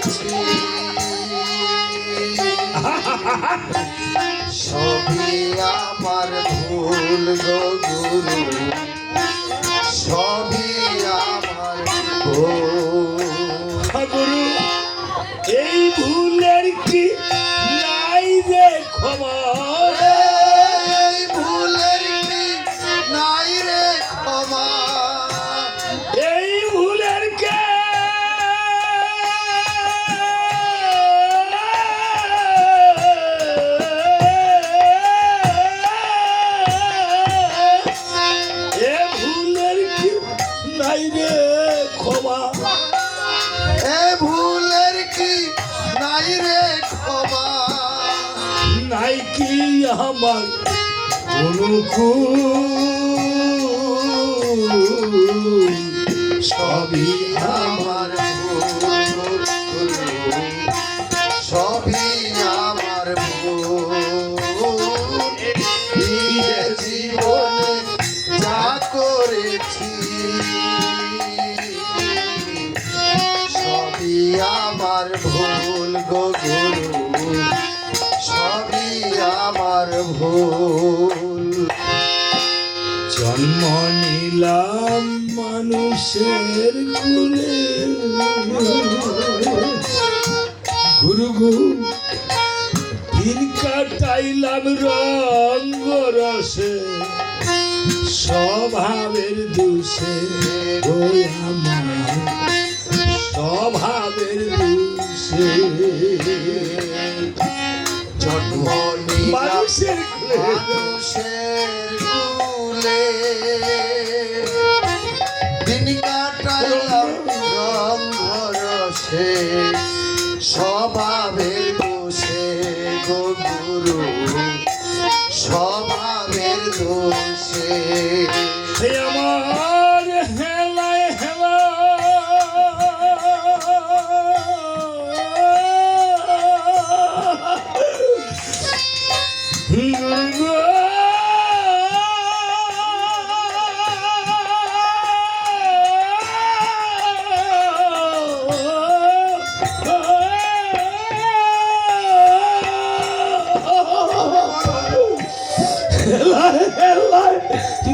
করেছি সবই আমার ভুল গো গুরু সবই আমার ভুল গুরু এই ভুলের কি নাই রে ক্ষমা এই ভুলের কি নাই রে ক্ষমা এই ভুলের কে এ ভুলের কি নাই রে ক্ষমা এ ভুলের কি নাই রে ক্ষমা নাই কি আমার অনুকূল সবই আমার ভুল সবই আমার ভুল এই জীবনে যা করেছি সবই আমার ভুল গো গুরু সবই আমার ভুল জন্ম নিলাম মানুষের কুলে গুরু গু দিন কাটাইলাম রঙ্গ রসে স্বভাবের দোষে ওই আমার স্বভাবের দোষে জন্ম নিলাম মানুষের কুলে মানুষের কুলে দিন কাটাইলাম রঙ্গ রসে স্বভাবের দোষে গো গুরু স্বভাবের দোষে হে আমার হেলায় হেলা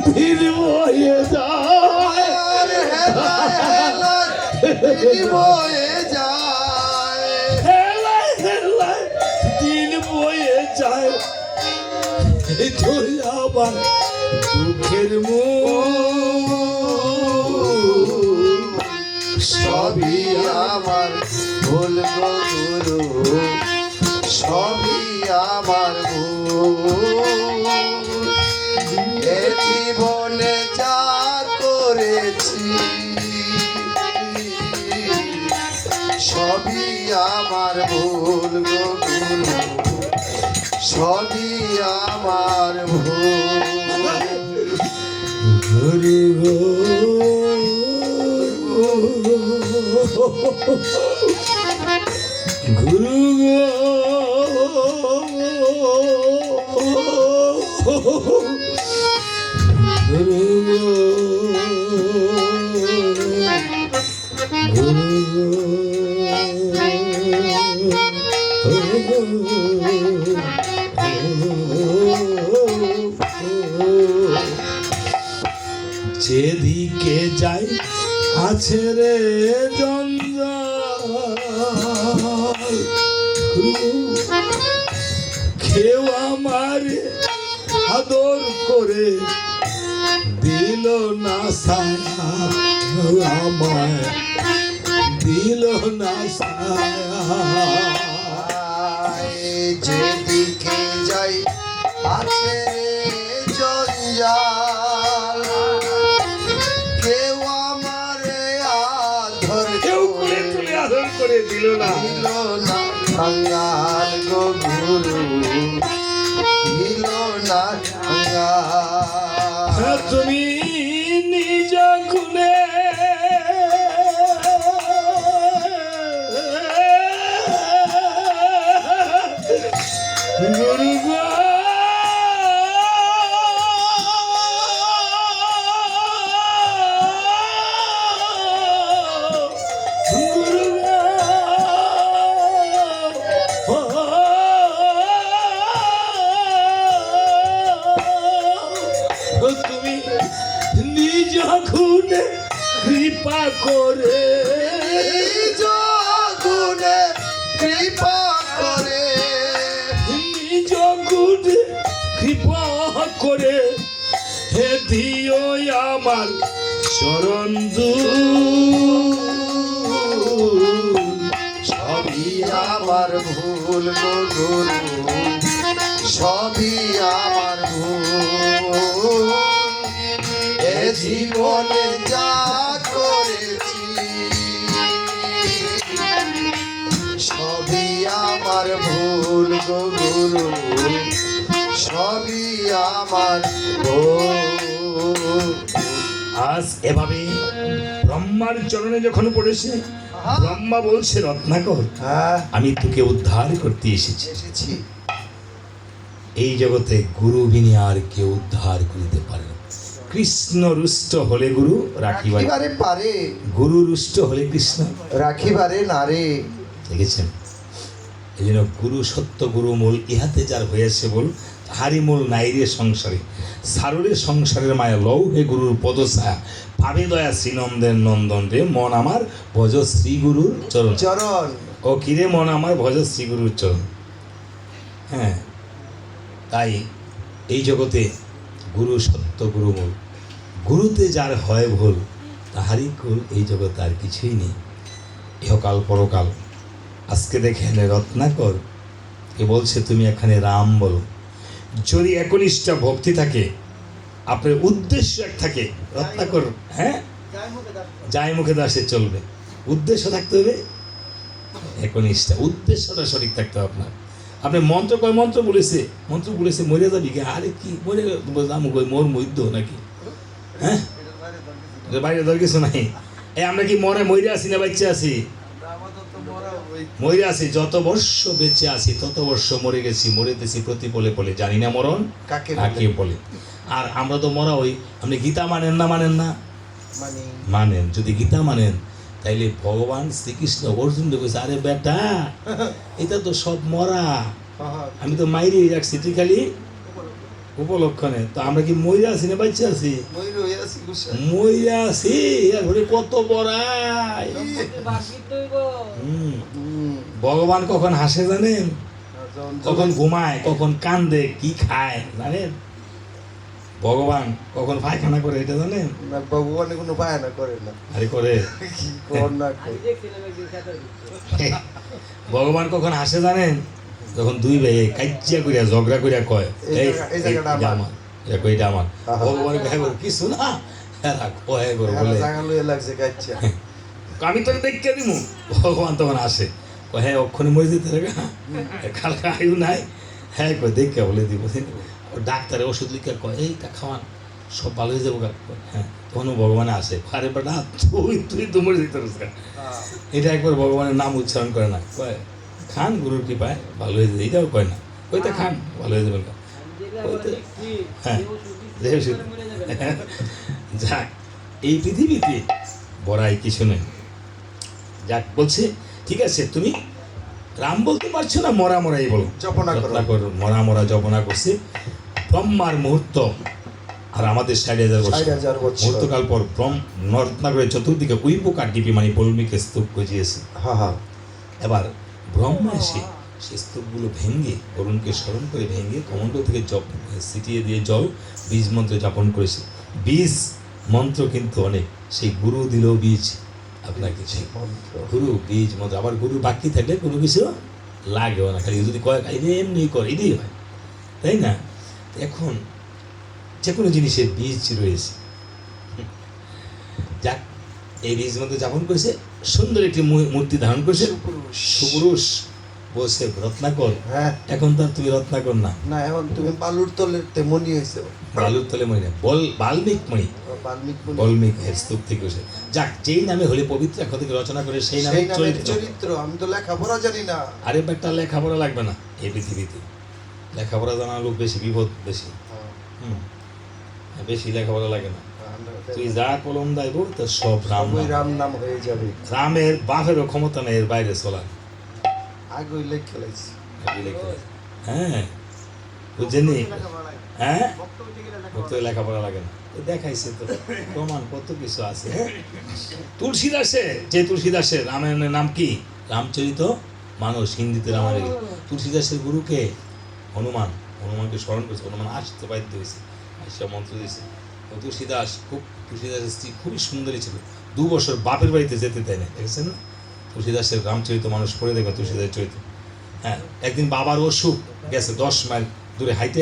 ধীর বয়ে যায় আর হেলায় হেলায় দিন বয়ে যায় হেলায় হেলায় দিন বয়ে যায় এই তো আবার দুঃখের মুখ সবই আমার ভুল গো গুরু সবই আমার ভুল এ জীবনে যা করেছি সবই আমার ভুল গো গুরু সবই আমার ভুল গুরু গুরু যেদিকে যাই আছে রে জঞ্জাল কেউ আমার আদর করে দিল না সায়া আমায় দিল না সায়া যেদিকে যাই আছে জঞ্জাল কেউ আমারে আদর কেউ করে তুলে আদর করে দিল না দিল না কাঙ্গাল গো গুরু দিল না কাঙ্গাল তুমি নিজ গুণে গুরু গো গুরু গো কৃপা করে নিজ গুণে কৃপা করে হে দিও আমার চরণ সবই আমার ভুল গো গুরু সবই আমার ভুল এ জীবনে যা করেছি সবই আমার ভুল গো গুরু সবই আমার ভুল আজ এভাবে ব্রহ্মার চরণে যখন পড়েছে ব্রহ্মা বলছে রত্নাকর হ্যাঁ আমি তোকে উদ্ধার করতে এসেছি এসেছি এই জগতে গুরু বিনে আর কেউ উদ্ধার করিতে পারে না কৃষ্ণ রুষ্ট হলে গুরু রাখিবারে রাখিবারে পারে গুরু রুষ্ট হলে কৃষ্ণ রাখিবারে না রে দেখেছেন এই জন্য গুরু সত্য গুরু মূল ইহাতে যার হয়েছে বল তাহারি মূল নাইরে সংসারে সারুরে সংসারের মায়া লৌ হে গুরুর পদছায়া ভাবে দয়া শ্রীনন্দের নন্দন রে মন আমার ভজ শ্রী গুরুর চরণ চরণ ও কিরে মন আমার ভজ শ্রী গুরুর চরণ হ্যাঁ তাই এই জগতে গুরু সত্য গুরু মূল গুরুতে যার হয় ভুল তাহারই কুল এই জগতে আর কিছুই নেই ইহকাল পরকাল আজকে দেখেন রত্নাকর কে বলছে তুমি এখানে রাম বলো যদি একনিষ্ঠা ভক্তি থাকে আপনার উদ্দেশ্য এক থাকে রত্নাকর হ্যাঁ যাই মুখে দাসে চলবে উদ্দেশ্য থাকতে হবে একনিষ্ঠা উদ্দেশ্যটা সঠিক থাকতে হবে আপনার আপনি মন্ত্র কয় মন্ত্র বলেছে মরে যাবি কি আরে কি মরে যাবো কই মোর মৈদ্য নাকি হ্যাঁ বাইরে ধর কিছু নাই এই আমরা কি মরে আছি না বাচ্চা আছি মরে আছি যত বর্ষ বেঁচে আছি তত বর্ষ মরে গেছি মরেতেছি প্রতি পলে পলে জানি না মরণ কাকে কাকে বলে আর আমরা তো মরা ওই আপনি গীতা মানেন না মানে মানেন যদি গীতা মানেন তাইলে ভগবান শ্রীকৃষ্ণ অর্জুন কইছে আরে বেটা এটা তো সব মরা আমি তো মাইরে রাখছি তুই খালি উপলক্ষণে তো আমরা কি মইরা আছি না বাচ্চা আছি মইরা আছি এরপরে কত বড়াই ভগবান কখন হাসে জানেন কখন ঘুমায় কখন কান্দে কি খায় জানেন ভগবান কখন পায়খানা করে এটা জানেন ভগবান কোনো পায়না করে না আরে করে কি কর না ভগবান কখন হাসে জানেন যখন দুই ভাই কাইচিয়া করিয়া ঝগড়া করিয়া কয় এই জায়গাটা আমার। এটা আমার ভগবান কয় কিছু না এরা কয় বলে জাগালো লাগছে গাচ্চা আমি তোকে দেখতে দিব ভগবান তখন আসে কয় হ্যাঁ অক্ষণে মরে যেতে হবে কালকে আয়ু নাই হ্যাঁ কয় দেখে বলে দিব ডাক্তারে ওষুধ লিখে কয় এইটা খাওয়ান সব ভালো হয়ে যাবো হ্যাঁ তখন ভগবানে আসে আরে বেটা তুই তো মরে যেতে পারিস এটা একবার ভগবানের নাম উচ্চারণ করে না কয় খান গুরুর কৃপায় ভালো হয়ে যাবে এইটাও কয় না ওইটা খান ভালো হয়ে যাবে হ্যাঁ যাক এই পৃথিবীতে বড়াই কিছু নেই যাক বলছে ঠিক আছে তুমি রাম বলতে পারছো না মরা মরাই বলো জপনা করো মরা জপনা করছে ব্রহ্মার মুহূর্ত আর আমাদের 60,000 বছর মুহূর্তকাল পর রত্নাকরের চতুর্দিকে উইপোকার ডিপি মানে বল্মিকে স্তূপ গজিয়েছে এবার ব্রহ্মা এসে সে স্তূপগুলো ভেঙে অরুণকে স্মরণ করে ভেঙে কমণ্ডল থেকে ছিটিয়ে দিয়ে জল বীজ মন্ত্র যাপন করেছে বীজ মন্ত্র কিন্তু অনেক সেই গুরু দিল বীজ আপনাকে সেই গুরু বীজ মন্ত্র আবার গুরু বাকি থাকলে কোনো কিছু লাগেও না খালি যদি কয় এমনি করে এটাই হয় তাই না এখন যে কোনো জিনিসের বীজ রয়েছে যাক এই বীজ মন্ত্র যাপন করেছে সুন্দর একটি মূর্তি ধারণ করেছে সুপুরুষ বলছে রত্নাকর হ্যাঁ এখন তো তুমি রত্নাকর না না এখন তুমি বালুর তলে মনি হয়েছে বালুর তলে মনি না বাল্মিক মণি বাল্মিক স্তূপ থেকে বসে যাক যেই নামে হলে পবিত্র এখন থেকে রচনা করে সেই নামে চরিত্র আমি তো লেখাপড়া জানি না আরে একটা লেখাপড়া লাগবে না এই পৃথিবীতে লেখাপড়া জানা লোক বেশি বিপদ বেশি বেশি লেখাপড়া লাগে না তুই যা কলম দাইব তো সব রাম নাম হয়ে যাবে রামের বাপেরও ক্ষমতা নেই এর বাইরে চলার আগে লেখা লাগছে হ্যাঁ বুঝছেন হ্যাঁ ভক্ত লেখাপড়া লাগে না দেখাইছে তো প্রমাণ কত কিছু আছে তুলসীদাসের রামায়ণের নাম কি রামচরিত মানুষ হিন্দিতে রামায়ণে তুলসীদাসের গুরুকে হনুমানকে স্মরণ করেছে, হনুমান আসতে বাধ্য হয়েছে, আসা মন্ত্র দিয়েছে। তুলসীদাসের স্ত্রী খুবই সুন্দরী ছিল, 2 বছর বাপের বাড়িতে যেতে দেয় না, দেখেছেন না? তুলসীদাসের রামচরিত মানুষ পড়ে দেখবেন তুলসীদাসের চরিত্র। হ্যাঁ, একদিন বাবার অসুখ গেছে 10 মাইল দূরে হাইটে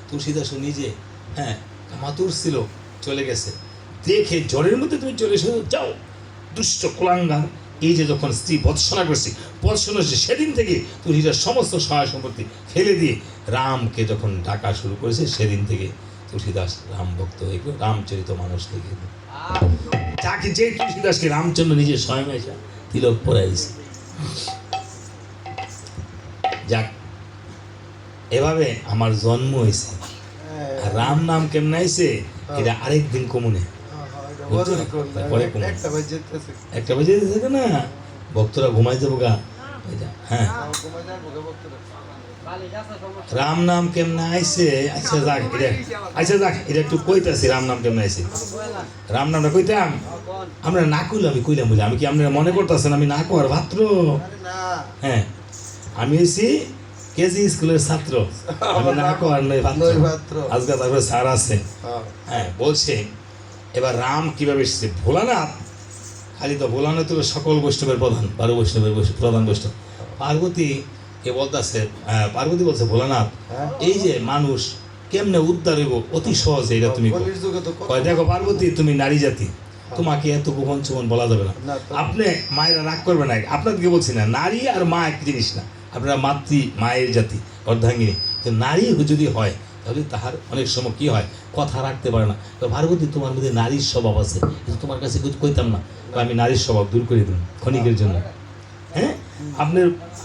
তুলসীদাসও নিজে মাতুর ছিল, চলে গেছে, দেখে জ্বরের মধ্যে তুমি চলে এসে যাও দুষ্ট কুলাঙ্গার। এই যে যখন স্ত্রী ভৎসনা করছে সেদিন থেকে তুলসীদাস সমস্ত সহায় সম্পত্তি ফেলে দিয়ে রামকে যখন ডাকা শুরু করেছে, সেদিন থেকে তুলসীদাস রাম ভক্ত হয়ে গেল, রামচরিত মানুষ লিখে দিল। যাকে যে তুলসীদাসকে রামচন্দ্র নিজে স্বয়ং এসে তিলক পরাইছে। যাক, এভাবে আমার জন্ম হয়েছে। আর রাম নাম কেমন আইছে এটা আরেকদিন কমুনে পরে একটা বাজে থাকে না, ভক্তরা ঘুমাই যাবো গা। হ্যাঁ, রাম নাম কেমন আইছে? আচ্ছা যাক এটা একটু কইতাছি। রাম নাম কেমন আইছে? রাম নামটা কইতাম আমরা না কইলে আমি কইলাম বলে, আমি কি আপনারা মনে করতেছেন আমি না কর ভাত্র? হ্যাঁ, আমি হয়েছি কেজি স্কুলের ছাত্র, আমি না কর নয় ভাত্র। আজকে তারপরে স্যার আছে। হ্যাঁ, বলছে এবার রাম কিভাবে এসেছে? ভোলানাথ, খালি তো ভোলানাথ হলো সকল বৈষ্ণবের প্রধান, 12 বৈষ্ণবের প্রধান বৈষ্ণব। পার্বতী কে বলতেছে, পার্বতী বলছে ভোলানাথ এই যে মানুষ কেমনে উদ্ধার হইব অতি সহজে, এটা তুমি দেখো পার্বতী, তুমি নারী জাতি, তোমাকে এত গোপন চোপন বলা যাবে না। আপনি মায়েরা রাগ করবে না, আপনাদেরকে বলছি না, নারী আর মা এক জিনিস না, আপনারা মায়ের জাতি অর্ধাঙ্গিনী। তো নারী যদি হয় তাহলে তাহার অনেক সময় কি হয়, কথা রাখতে পারে না। তো পার্বতী, তোমার মধ্যে নারীর স্বভাব আছে, কিন্তু তোমার কাছে কিছু কইতাম না, আমি নারীর স্বভাব দূর করে দিলাম ক্ষণিকের জন্য। হ্যাঁ,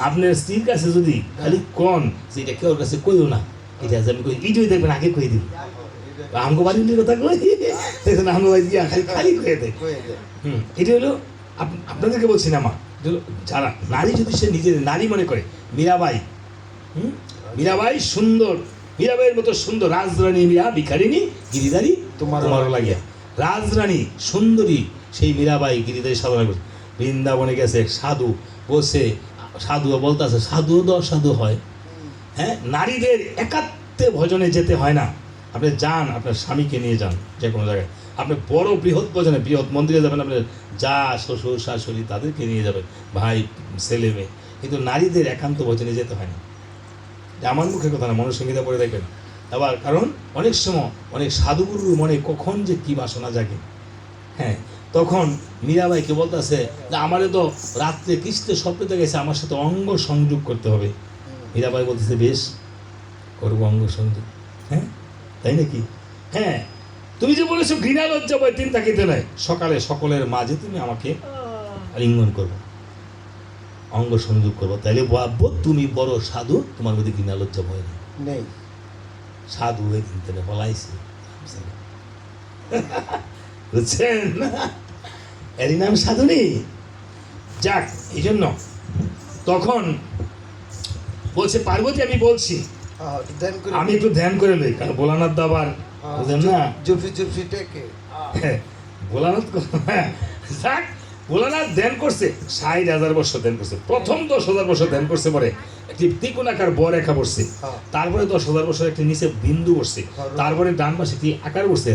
আপনার স্ত্রীর কাছে যদি খালি কন যে এটা কেউ কাছে কইও না, এটা আমি কই ইজই দেখবেন আগে কই দিন, আমগো বাড়ির কথা কই দেখুন, আমগো বাড়ি গিয়া খালি কয়ে দেয়। এটা হলো আপনাদেরকে বলছি না মা, যারা নারী যদি সে নিজের নারী মনে করে, মীরাবাই সুন্দর, মীরাবাইয়ের মতো সুন্দর রাজরানী মীরা ভিখারিনী গিরিধারী তোমারও লাগিয়া, রাজরানী সুন্দরী সেই মীরাবাই গিরিধারী সাধনা করছে। বৃন্দাবনে গেছে এক সাধু, বলছে সাধুও বলতেছে সাধুও তো অসাধু হয়। হ্যাঁ, নারীদের একাত্মে ভজনে যেতে হয় না, আপনি যান আপনার স্বামীকে নিয়ে যান যে কোনো জায়গায়, আপনি বড় বৃহৎ ভজনে বৃহৎ মন্দিরে যাবেন, আপনার যা শ্বশুর শাশুড়ি তাদেরকে নিয়ে যাবেন, ভাই ছেলে মেয়ে, কিন্তু নারীদের একান্ত ভজনে যেতে হয় না। আমার মুখের কথা না, মনুসংহিতা পড়ে দেখবেন। আবার কারণ অনেক সময় অনেক সাধুগুরুর মনে কখন যে কি বাসনা জাগে। হ্যাঁ, তখন মীরাবাইকে বলতেছে যে আমারে তো রাত্রে কৃষ্ণে স্বপ্নে গেছে, আমার সাথে অঙ্গ সংযোগ করতে হবে। মীরাবাই বলতেছে বেশ করবো অঙ্গ সংযোগ। হ্যাঁ, তাই নাকি? হ্যাঁ, তুমি যে বলেছো ঘৃণা লজ্জা ভয় 3 থাকিতে নাই, সকালে সকলের মাঝে তুমি আমাকে লিঙ্গন করবো, অঙ্গ সংযোগ করবো, তাইলে ভাববো তুমি বড় সাধু, তোমার মধ্যে ঘৃণা লজ্জা ভয় নেই। সাধু হয়ে কিন্তু বলাইছে, বুঝছেন? এরই নাম সাধুনি। যাক, এই জন্য তখন বলছে পার্বতী, আমি বলছি আমি একটু ধ্যান করে লই, কারণ ভোলানাথ দাবার বুঝলেন না, ভোলানাথ যাক, ভোলানাথ ধ্যান করছে 60,000 বছর ধ্যান করছে, প্রথম 10,000 বছর ধ্যান করছে, পরে একটি ত্রিকোণাকার বরেখা পড়ছে, তারপরে 10,000 বছর একটি নিচে বিন্দু পড়ছে, তারপরে ডান পাশে কি আকার পড়ছে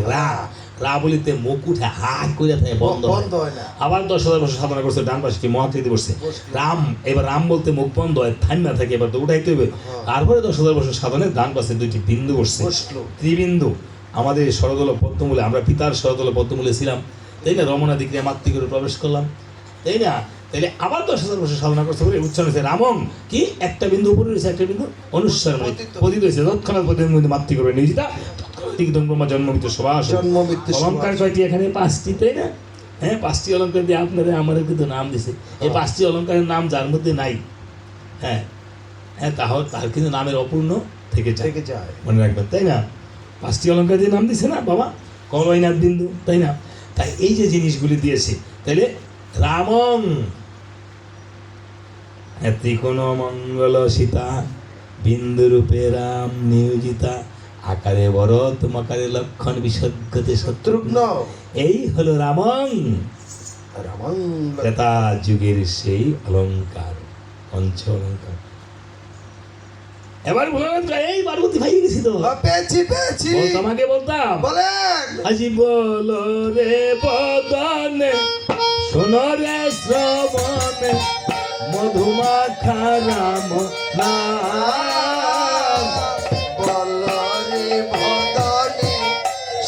রা বলিতে মুখ উঠে হাত করে থাকে, বন্ধ হয় না। আবার 10,000 বছর সাধনা করছে, ডান পাশে কি মহাকৃতি পড়ছে রাম, এবার রাম বলতে মুখ বন্ধ হয়, থামিয়া থাকে, এবার তো উঠাইতে হবে। তারপরে 10,000 বছর সাধনে ডান পাশে 2টি বিন্দু পড়ছে, ত্রিবিন্দু। আমাদের শরদল পদ্মমূলে, আমরা পিতার শরদল পদ্মমূলে ছিলাম, তাই না? রমনা দিকে মাতৃগুরু প্রবেশ করলাম, তাই না? তাইলে আবার 10,000 বছর সাধনা করতে বলে উচ্চারণ হয়েছে রামং, কি একটা বিন্দু উপরে রয়েছে, একটা বিন্দু অনুস্বার পতিত হয়েছে, তৎক্ষণাৎ পতির মধ্যে মাতৃগুরু নিয়োজিতা, ব্রহ্মা জন্ম মৃত্যু সবাস। অলঙ্কার কয়টি এখানে? 5টি, তাই না? হ্যাঁ, 5টি অলঙ্কার দিয়ে আপনারা আমাদের কিন্তু নাম দিছে। এই 5টি অলঙ্কারের নাম যার মধ্যে নাই, হ্যাঁ হ্যাঁ, তার কিন্তু নামের অপূর্ণ থেকে যায়, মনে রাখবেন, তাই না? 5টি অলঙ্কার দিয়ে নাম দিছে না বাবা, কলয়নাথ বিন্দু, তাই না? তাই এই যে জিনিসগুলি দিয়েছে, তাইলে রামং ত্রিকোণ মঙ্গল সীতা বিন্দু রূপে রাম নিয়োজিতা, আকারে ভরত মকারে লক্ষণ বিসর্গতে শত্রুঘ্ন, এই হলো রামং, ত্রেতা যুগের সেই অলঙ্কার। পঞ্চ অলঙ্কার। এবার ভোলানাথ কয়, এই পার্বতী ভাই গেছি তো। পেয়েছি পেয়েছি। ও তোমাকে বলতাম, বলেন। আজি বলো রে বদনে, শোনো রে শ্রবণে, মধুমাখা রাম নাম। বলরে ভদনে,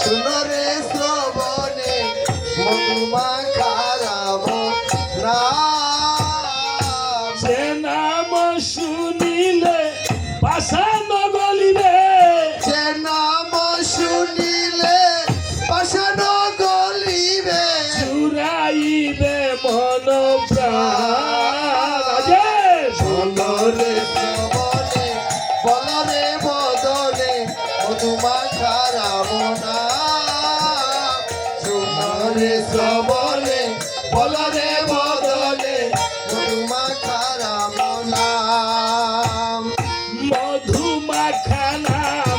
শুনরে শ্রবণে, মধুমাখা রাম নাম। সে নাম শুনিলে পাষাণ গলিবে, যে নাম শুনিলে পাষাণ গলিবে, চুরাইবে মন প্রাণ। বলরে শ্রবণে, বলরে বদনে, মধুমাখা রাম নাম। শুনরে শ্রবণে, বলরে বদনে, মধুমাখা রাম নাম। মধুমাখা নাম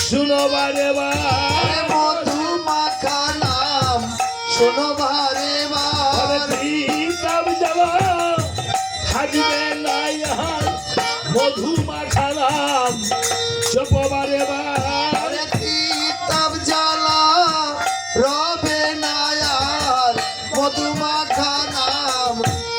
শুনবারে বা, আরে মধুমাখা নাম শোনো বারে বার। তব যাব থাকবে না ইহার, মধুমাখা নাম জপবারে বা। আরে তিতাব জ্বালা রবে না আর, মধুমাখা নাম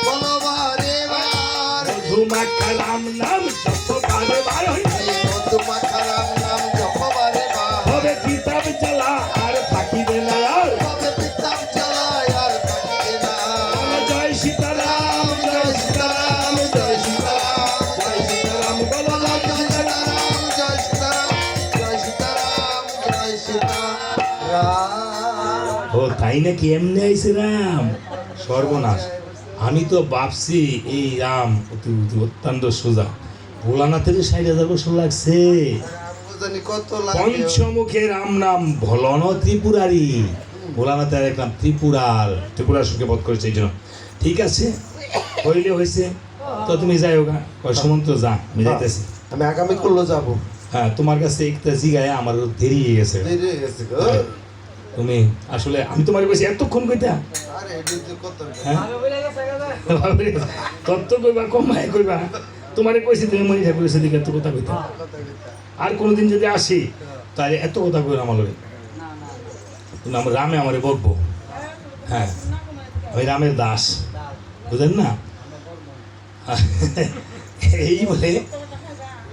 বলো বারে বার। মধুমাখা রাম নাম জপবারে বার, এই মধুমাখা নাম জপ বারে বার। হবে কিতাব জ্বালা আর থাকিবে না আর। তবে তিতাব জ্বালা আর থাকিবে না। জয় সীতারাম, জয় সীতারাম, জয় সীতারাম, জয় সীতারাম, বলো জয় সীতারাম, জয় সীতারাম, জয় সীতারাম, জয় সীতারাম। ও তাই নাকি? এমনি আইছে রাম? সর্বনাশ, আমি তো ভাবছি এই রাম অত্যন্ত সোজা। ভোলানাথের 60,000 বছর লাগছে। জানি কত লাগে। পঞ্চমুখে রাম নাম ভলন ত্রিপুরারি। ভোলানাথের এক নাম ত্রিপুরার সুখে বধ করেছে এই জন্য। ঠিক আছে, হইলে হয়েছে, তো তুমি যাই হোক। সুমন্ত যা, আমি যাইতেছি। আমি আগামী করলো যাবো। হ্যাঁ, তোমার কাছে একটা জিগায় আমার দেরি হয়ে গেছে। দেরি হয়ে গেছে গো। তুমি আসলে, আমি তোমার কাছে এতক্ষণ কইতা, আরে এটি তো কত হ্যাঁ তত্ত্ব কইবা কমায় কইবা, তোমারে কইছি তুমি মনে থাকবে সেদিকে এত কথা কইতা। আর কোনোদিন যদি আসি তাহলে এত কথা কই আমার লগে। কিন্তু আমার রামে আমারে বকবো। হ্যাঁ, আমি রামের দাস, বুঝলেন না? এই বলে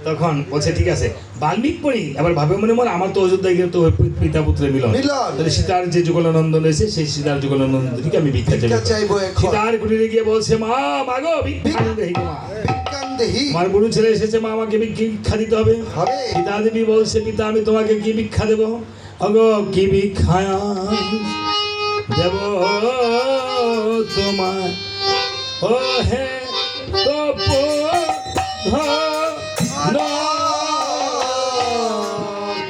তখন বলছে ঠিক আছে বাল্মিক পড়ি। আবার ভাবে মনে মনে আমার তো অযোধ্যায় গিয়ে তো পিতা পুত্রের মিলন, তাহলে সীতার যে যুগলনন্দন রয়েছে সেই সীতার যুগলনন্দনকে আমি ভিক্ষা চাইবো। সীতার কুটিরে গিয়ে বলছে, মা মাগো ভিক্ষা দেহি গো মা। বিজ্ঞান দেহি আমার বুড়ো ছেলে এসেছে, মা আমাকে ভিক্ষা দিতে হবে। হবে। সীতা দেবী বলছে, পিতা আমি তোমাকে কি ভিক্ষা দেব? অগো কি ভিক্ষা দেব তোমার, ও হে তপ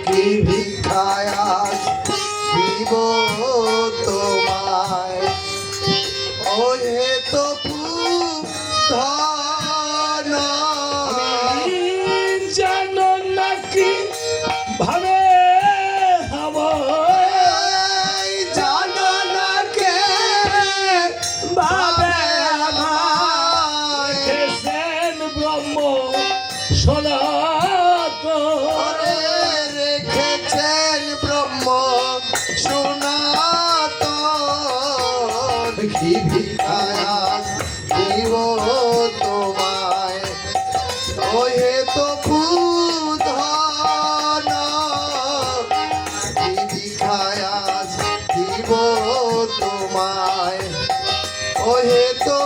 কি ভিক্ষায় আজ দিব তোমায়, ও হে তো ধন। জানো নাকি ভাবে এই জানো না কে ভাবে আমায়। সেন ব্রহ্ম সনাতন, ওরে রেখেছেন ব্রহ্ম সনাতন। কি ভিক্ষায় আজ দিব তোমায়, ও হে তো ধন। কি ভিক্ষায় আজ দিব তোমায়, ও হে তো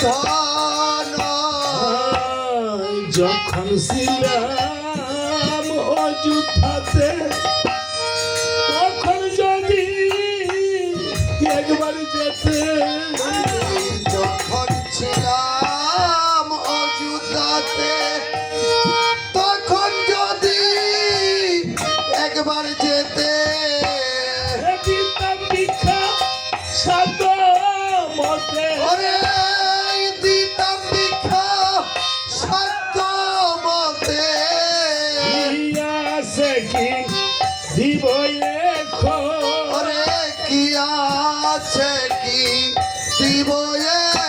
ধন। যখন ছিলাম অযোধ্যাতে, তখন যদি একবার যেতে, যখন ছিলাম অযোধ্যাতে, তখন যদি একবার যেতে, দিতাম ভিক্ষা সাধ্য মতে। ওরে দিতাম ভিক্ষা সাধ্য মতে। আছে কি দিব এখন, ওরে কি আছে কি দিব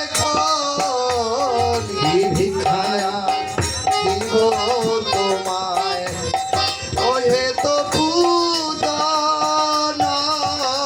এখন, তোমার